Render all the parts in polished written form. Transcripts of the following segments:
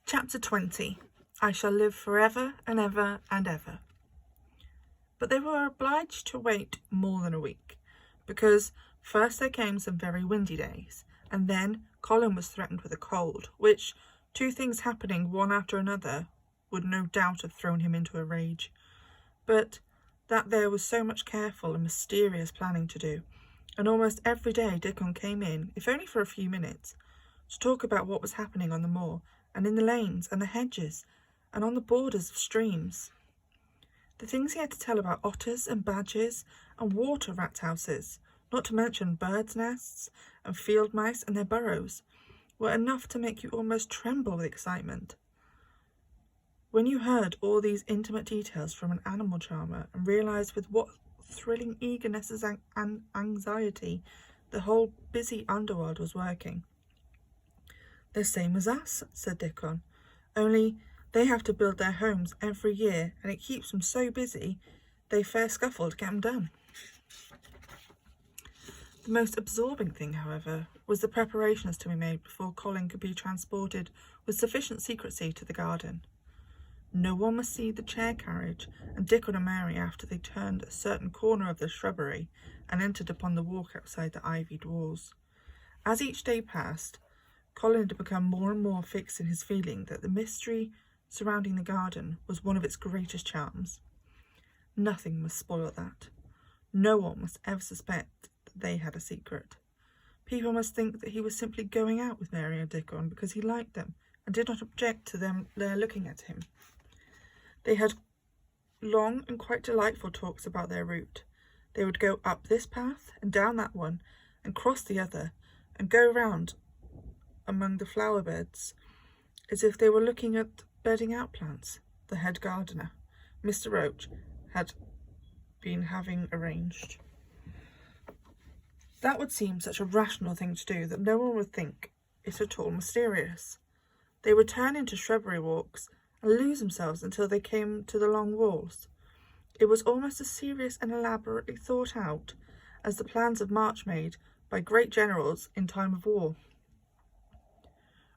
Chapter 20. I shall live forever and ever and ever. But they were obliged to wait more than a week, because first there came some very windy days, and then Colin was threatened with a cold, which, two things happening one after another, would no doubt have thrown him into a rage. But that there was so much careful and mysterious planning to do, and almost every day Dickon came in, if only for a few minutes, to talk about what was happening on the moor, and in the lanes and the hedges, and on the borders of streams. The things he had to tell about otters and badgers and water rat houses, not to mention birds' nests and field mice and their burrows, were enough to make you almost tremble with excitement. When you heard all these intimate details from an animal charmer and realised with what thrilling eagerness and anxiety the whole busy underworld was working. "The same as us," said Dickon, "only they have to build their homes every year, and it keeps them so busy they fair scuffle to get them done." The most absorbing thing, however, was the preparations to be made before Colin could be transported with sufficient secrecy to the garden. No one must see the chair carriage and Dickon and Mary after they turned a certain corner of the shrubbery and entered upon the walk outside the ivied walls. As each day passed, Colin had become more and more fixed in his feeling that the mystery surrounding the garden was one of its greatest charms. Nothing must spoil that. No one must ever suspect that they had a secret. People must think that he was simply going out with Mary and Dickon because he liked them and did not object to their looking at him. They had long and quite delightful talks about their route. They would go up this path and down that one and cross the other and go round among the flower beds as if they were looking at bedding out plants the head gardener, Mr. Roach, had been having arranged. That would seem such a rational thing to do that no one would think it at all mysterious. They would turn into shrubbery walks and lose themselves until they came to the long walls. It was almost as serious and elaborately thought out as the plans of march made by great generals in time of war.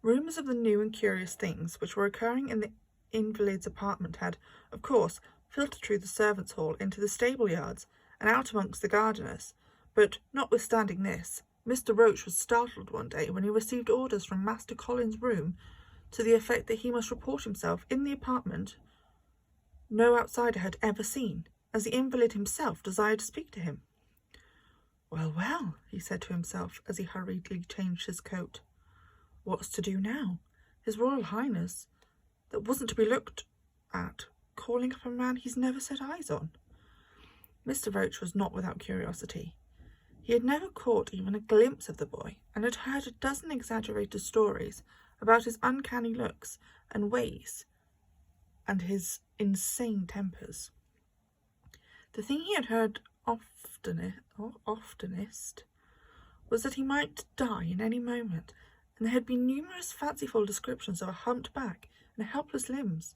Rumours of the new and curious things which were occurring in the invalid's apartment had, of course, filtered through the servants' hall into the stable yards and out amongst the gardeners, but notwithstanding this, Mr. Roach was startled one day when he received orders from Master Colin's room to the effect that he must report himself in the apartment no outsider had ever seen, as the invalid himself desired to speak to him. "Well, well," he said to himself as he hurriedly changed his coat. "What's to do now? His Royal Highness, that wasn't to be looked at, calling up a man he's never set eyes on." Mr. Roach was not without curiosity. He had never caught even a glimpse of the boy, and had heard a dozen exaggerated stories about his uncanny looks and ways and his insane tempers. The thing he had heard oftenest was that he might die in any moment, and there had been numerous fanciful descriptions of a humped back and helpless limbs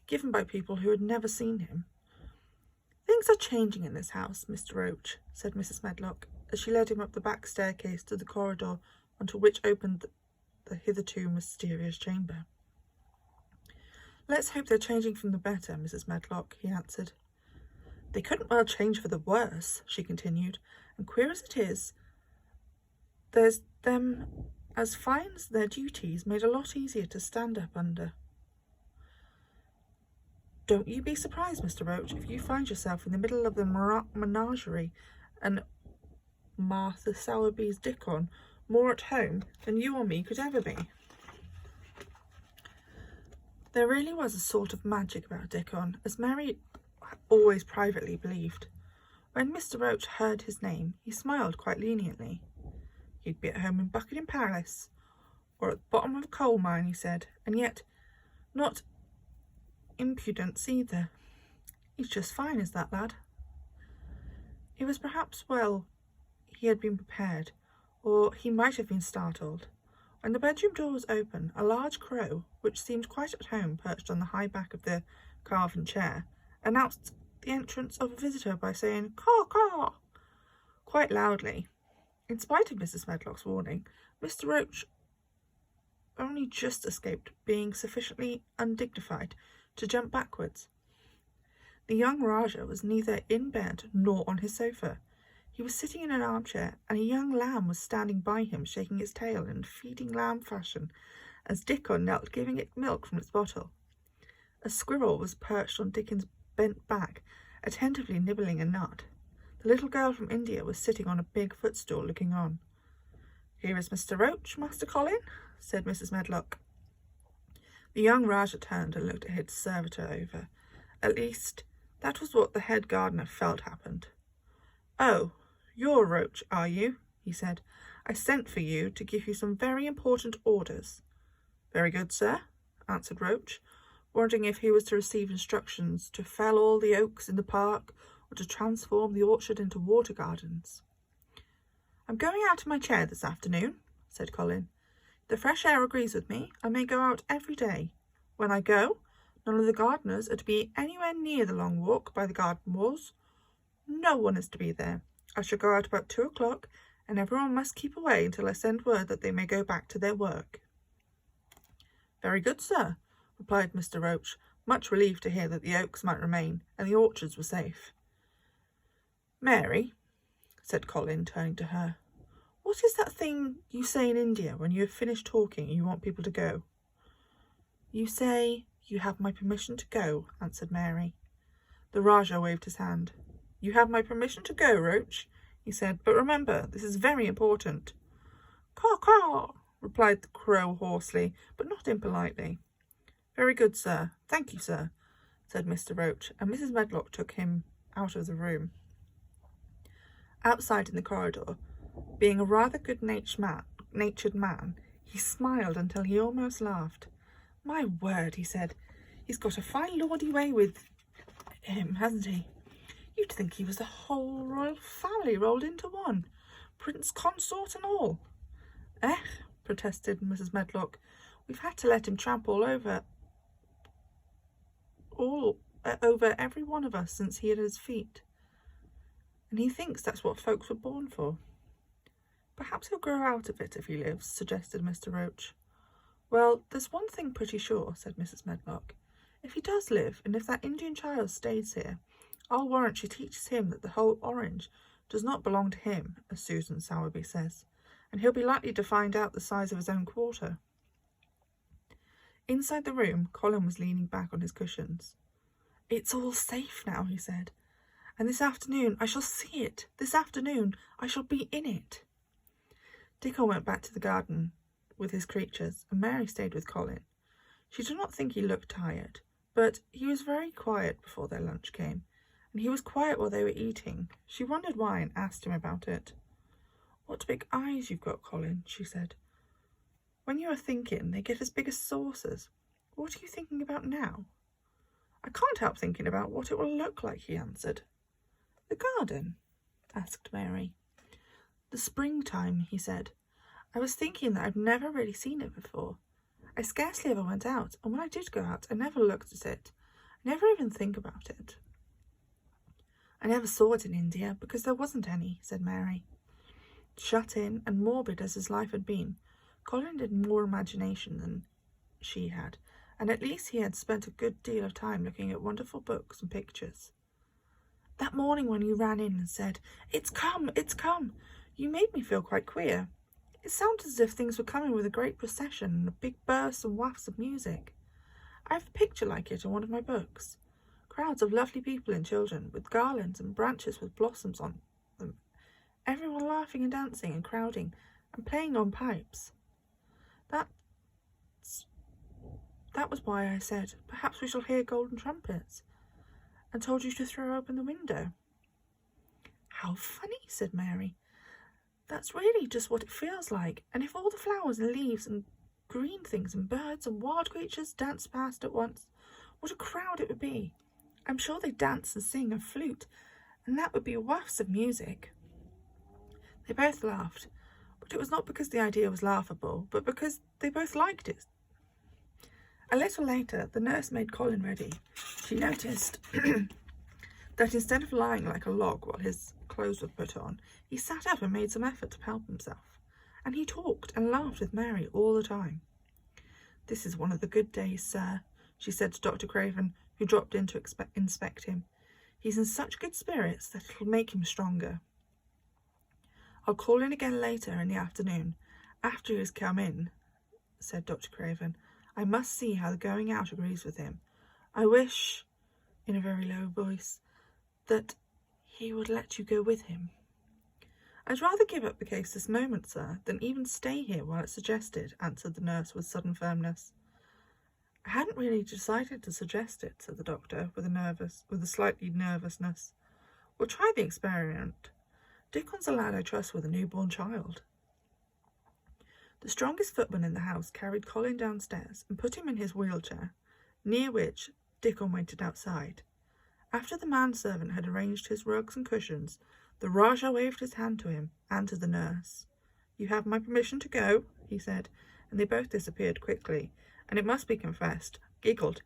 given by people who had never seen him. "Things are changing in this house, Mr. Roach," said Mrs. Medlock, as she led him up the back staircase to the corridor onto which opened the hitherto mysterious chamber. "Let's hope they're changing from the better, Mrs. Medlock," he answered. "They couldn't well change for the worse," she continued, "and queer as it is, there's them as finds their duties made a lot easier to stand up under. Don't you be surprised, Mr. Roach, if you find yourself in the middle of the menagerie and Martha Sowerby's Dickon more at home than you or me could ever be." There really was a sort of magic about Dickon, as Mary always privately believed. When Mr. Roach heard his name, he smiled quite leniently. He'd be at home in Buckingham Palace, or at the bottom of a coal mine, he said, and yet not impudence either. "He's just fine, is that lad." It was perhaps well he had been prepared, or he might have been startled. When the bedroom door was open, a large crow, which seemed quite at home perched on the high back of the carven chair, announced the entrance of a visitor by saying "caw, caw" quite loudly. In spite of Mrs. Medlock's warning, Mr. Roach only just escaped being sufficiently undignified to jump backwards. The young Rajah was neither in bed nor on his sofa. He was sitting in an armchair, and a young lamb was standing by him, shaking its tail in feeding lamb fashion, as Dickon knelt giving it milk from its bottle. A squirrel was perched on Dickon's bent back, attentively nibbling a nut. The little girl from India was sitting on a big footstool looking on. "Here is Mr. Roach, Master Colin," said Mrs. Medlock. The young Rajah turned and looked at his servitor over. At least, that was what the head gardener felt happened. "Oh, you're Roach, are you?" he said. "I sent for you to give you some very important orders." "Very good, sir," answered Roach, wondering if he was to receive instructions to fell all the oaks in the park or to transform the orchard into water gardens. "I'm going out of my chair this afternoon," said Colin. "If the fresh air agrees with me, I may go out every day. When I go, none of the gardeners are to be anywhere near the long walk by the garden walls. No one is to be there. I shall go out about 2 o'clock, and everyone must keep away until I send word that they may go back to their work." "Very good, sir," replied Mr. Roach, much relieved to hear that the oaks might remain and the orchards were safe. "Mary," said Colin, turning to her, "what is that thing you say in India when you have finished talking and you want people to go?" "You say, 'You have my permission to go,'" answered Mary. The Rajah waved his hand. "You have my permission to go, Roach," he said, "but remember, this is very important." "Caw, caw," replied the crow hoarsely, but not impolitely. "Very good, sir. Thank you, sir," said Mr. Roach, and Mrs. Medlock took him out of the room. Outside in the corridor, being a rather good-natured man, he smiled until he almost laughed. "My word," he said, "he's got a fine lordy way with him, hasn't he? You'd think he was the whole royal family rolled into one, prince consort and all." "Eh," protested Mrs. Medlock, "we've had to let him tramp all over every one of us since he had his feet. And he thinks that's what folks were born for." "Perhaps he'll grow out of it if he lives," suggested Mr. Roach. "Well, there's one thing pretty sure," said Mrs. Medlock. "If he does live, and if that Indian child stays here, I'll warrant she teaches him that the whole orange does not belong to him, as Susan Sowerby says, and he'll be likely to find out the size of his own quarter." Inside the room, Colin was leaning back on his cushions. "It's all safe now," he said, "and this afternoon I shall see it. This afternoon I shall be in it." Dickon went back to the garden with his creatures, and Mary stayed with Colin. She did not think he looked tired, but he was very quiet before their lunch came, and he was quiet while they were eating. She wondered why and asked him about it. "What big eyes you've got, Colin," she said. "When you are thinking, they get as big as saucers. What are you thinking about now?" "I can't help thinking about what it will look like," he answered. "The garden?" asked Mary. "The springtime," he said. "I was thinking that I've never really seen it before. I scarcely ever went out, and when I did go out, I never looked at it. I never even think about it." "I never saw it in India, because there wasn't any," said Mary. Shut in and morbid as his life had been, Colin had more imagination than she had, and at least he had spent a good deal of time looking at wonderful books and pictures. "That morning when you ran in and said, 'It's come, it's come,' you made me feel quite queer. It sounded as if things were coming with a great procession and a big bursts and wafts of music. I have a picture like it in one of my books. Crowds of lovely people and children, with garlands and branches with blossoms on them, everyone laughing and dancing and crowding and playing on pipes. That was why I said, 'Perhaps we shall hear golden trumpets,' and told you to throw open the window." "How funny," said Mary. "That's really just what it feels like, and if all the flowers and leaves and green things and birds and wild creatures danced past at once, what a crowd it would be. I'm sure they'd dance and sing and flute, and that would be wafts of music." They both laughed, but it was not because the idea was laughable, but because they both liked it. A little later, the nurse made Colin ready. She noticed that instead of lying like a log while his clothes were put on, he sat up and made some effort to help himself, and he talked and laughed with Mary all the time. "This is one of the good days, sir," she said to Dr. Craven, who dropped in to inspect him. "He's in such good spirits that it'll make him stronger." "I'll call in again later in the afternoon, after he has come in," said Dr. Craven. "I must see how the going out agrees with him. I wish," in a very low voice, "that he would let you go with him." "I'd rather give up the case this moment, sir, than even stay here while it's suggested," answered the nurse with sudden firmness. "I hadn't really decided to suggest it," said the doctor with a slightly nervousness. "We'll try the experiment. Dickon's a lad I trust with a newborn child." The strongest footman in the house carried Colin downstairs and put him in his wheelchair, near which Dickon waited outside. After the manservant had arranged his rugs and cushions, the Rajah waved his hand to him and to the nurse. "You have my permission to go," he said, and they both disappeared quickly, and it must be confessed, giggled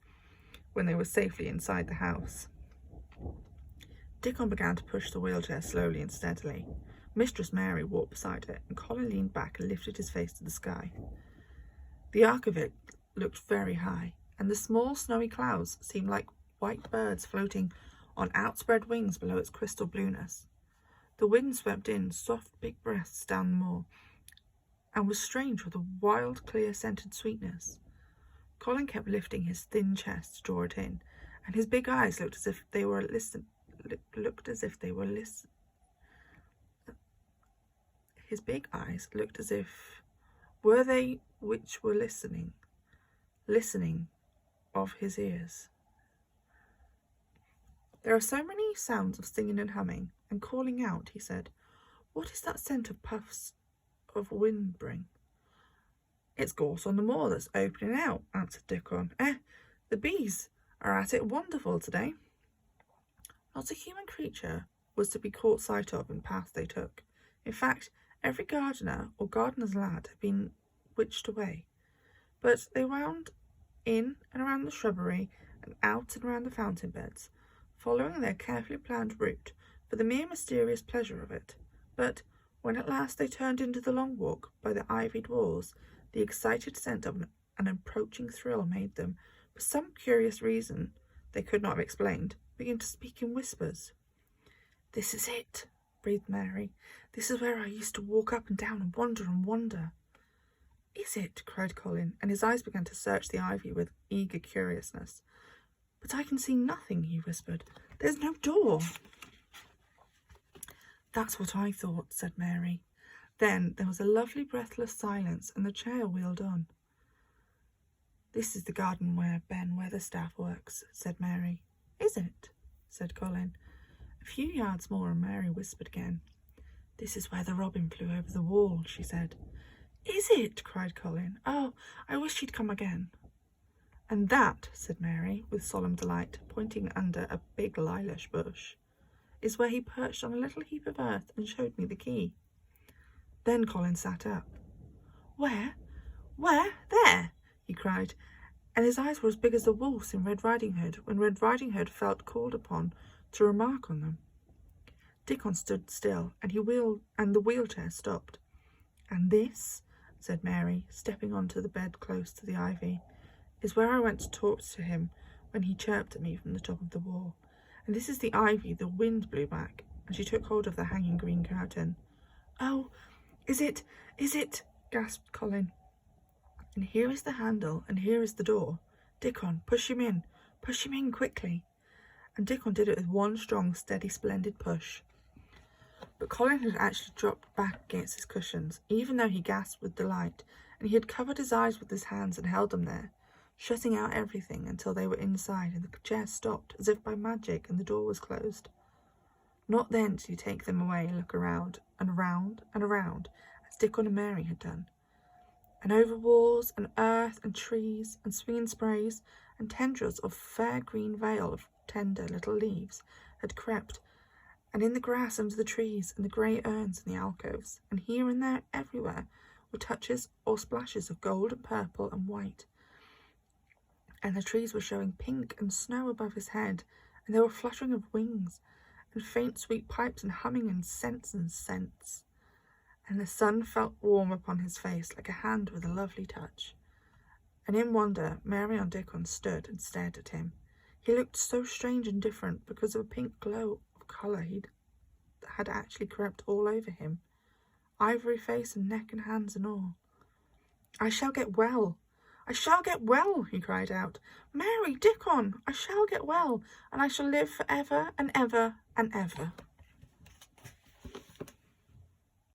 when they were safely inside the house. Dickon began to push the wheelchair slowly and steadily. Mistress Mary walked beside it, and Colin leaned back and lifted his face to the sky. The arc of it looked very high, and the small snowy clouds seemed like white birds floating on outspread wings below its crystal blueness. The wind swept in soft big breaths down the moor, and was strange with a wild, clear-scented sweetness. Colin kept lifting his thin chest to draw it in, and his big eyes looked as if they were listening. His big eyes looked as if were they which were listening of his ears. "There are so many sounds of singing and humming and calling out," he said. "What is that scent of puffs of wind bring?" "It's gorse on the moor that's opening out," answered Dickon. The bees are at it wonderful today." Not a human creature was to be caught sight of in the path they took. In fact, every gardener or gardener's lad had been witched away. But they wound in and around the shrubbery and out and around the fountain beds, following their carefully planned route for the mere mysterious pleasure of it. But when at last they turned into the long walk by the ivied walls, the excited scent of an approaching thrill made them, for some curious reason they could not have explained, begin to speak in whispers. "This is it," breathed Mary. "This is where I used to walk up and down and wonder. "Is it?" cried Colin, and his eyes began to search the ivy with eager curiousness. "But I can see nothing," he whispered. "There's no door." "That's what I thought," said Mary. Then there was a lovely breathless silence, and the chair wheeled on. "This is the garden where Ben Weatherstaff works," said Mary. "Is it?" said Colin. A few yards more, and Mary whispered again. "This is where the robin flew over the wall," she said. "Is it?" cried Colin. "Oh, I wish he'd come again." "And that," said Mary, with solemn delight, pointing under a big lilac bush, "is where he perched on a little heap of earth and showed me the key." Then Colin sat up. Where? There!" he cried, and his eyes were as big as the wolf's in Red Riding Hood, when Red Riding Hood felt called upon to remark on them. Dickon stood still, and the wheelchair stopped. "And this," said Mary, stepping onto the bed close to the ivy, "is where I went to talk to him when he chirped at me from the top of the wall. And this is the ivy the wind blew back," and she took hold of the hanging green curtain. "Oh, is it?" gasped Colin. "And here is the handle, and here is the door. Dickon, push him in quickly." And Dickon did it with one strong, steady, splendid push. But Colin had actually dropped back against his cushions, even though he gasped with delight, and he had covered his eyes with his hands and held them there, shutting out everything until they were inside, and the chair stopped as if by magic, and the door was closed. Not then did he take them away and look around, and around, and around, as Dickon and Mary had done. And over walls, and earth, and trees, and swinging sprays, and tendrils of fair green veil of tender little leaves had crept, and in the grass under the trees, and the grey urns in the alcoves, and here and there everywhere were touches or splashes of gold and purple and white, and the trees were showing pink and snow above his head, and there were fluttering of wings, and faint sweet pipes, and humming and scents, and the sun felt warm upon his face like a hand with a lovely touch, and in wonder Mary and Dickon stood and stared at him. He looked so strange and different because of a pink glow of colour had actually crept all over him, ivory face and neck and hands and all. "I shall get well, I shall get well," he cried out. "Mary, Dickon, I shall get well, and I shall live for ever and ever and ever."